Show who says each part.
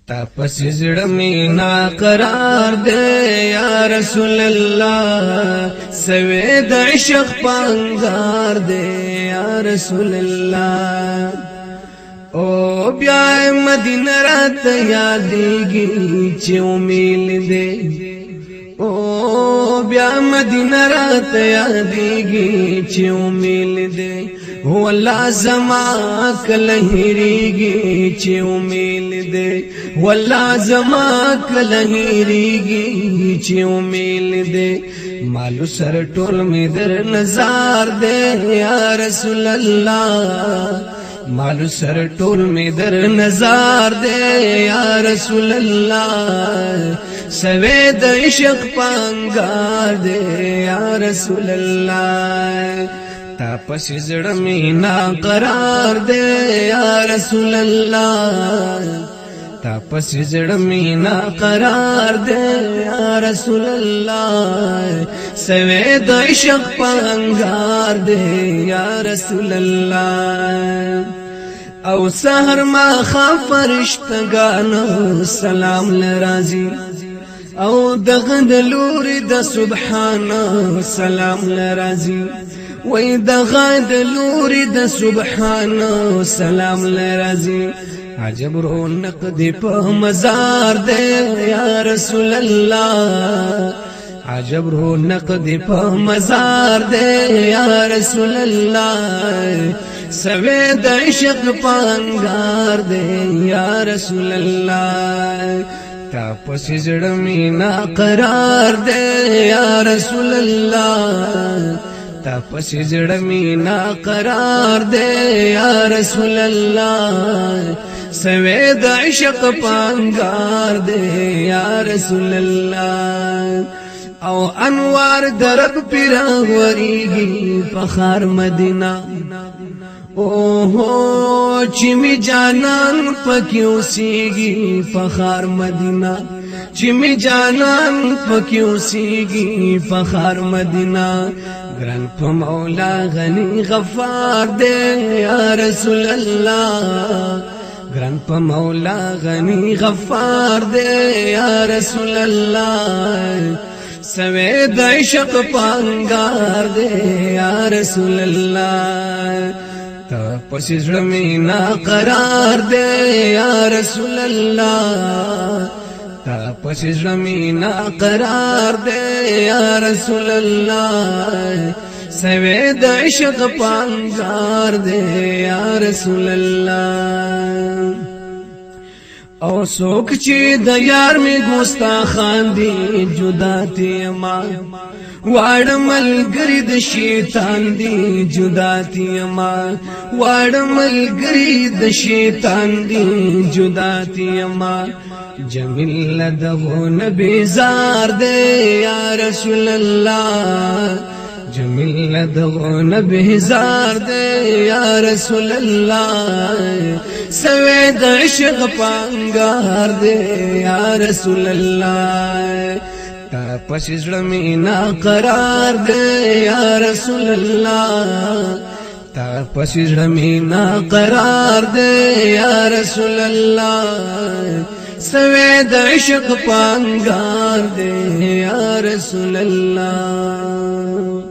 Speaker 1: تا پس زړه می نا قرار دے یا رسول الله سوي د عشق پنګار دے یا رسول الله او بیا مدینه رات یادېږي چې امیل دے او بیا مدینه رات یادېږي چې امیل دے هو الله زما کله هېرېږي چې امیل دے والله زما کله هېرېږي چې امیل دے مالو سر ټول می در نظر دے یا رسول الله مالو سر ټول می در نظر دے یا رسول الله سوي د عشق پنګار دے یا رسول الله تا پس زړه می نا قرار دے یا رسول الله تا پس زړه می نا قرار دے یا رسول الله سوي د عشق پنګار دے یا رسول الله او سحر ما فرشتگانو سلام لرازي او دغه د لوري د سبحان سلام لرازي وای دغه د لوري د سبحان سلام لرازي عجب رونق دی په مزار دے یا رسول الله عجب رونق دی په مزار دے یا رسول الله سوي د عشق پنګار دے یا رسول الله تا پس زړه می نا قرار دے یا رسول الله تا پس زړه می نا قرار دے یا رسول الله سوي د عشق پنګار دے یا رسول الله او انوار درب پیرا وریږي فخر مدینہ اوه چې می جانان پکې اوسېږي فخر مدینہ چې می جانان پکې اوسېږي فخر مدینہ ګران په مولا غني غفار دے یا رسول الله ګران په مولا غني غفار دے یا رسول الله سوي د عشق پنګار دے یا رسول الله تا پس زړه می نا قرار دے یا رسول الله تا پس زړه می نا قرار دے یا رسول الله سوي د عشق پنګار دے یا رسول الله او سوک چې د یار می ګستاخان دی جدا تی ما واړ ملګری د شیطان دی جدا تی ما واړ ملګری د شیطان دی جدا تی ما جمیل دغه نبی زار دے یا رسول الله جمیل دغه نبی زار دے یا رسول الله سوي د عشق پنګار دے یا رسول الله تا پس زړه می نا قرار دے یا رسول الله تا پس زړه می نا قرار دے یا رسول الله سوي د عشق پنګار دے یا رسول الله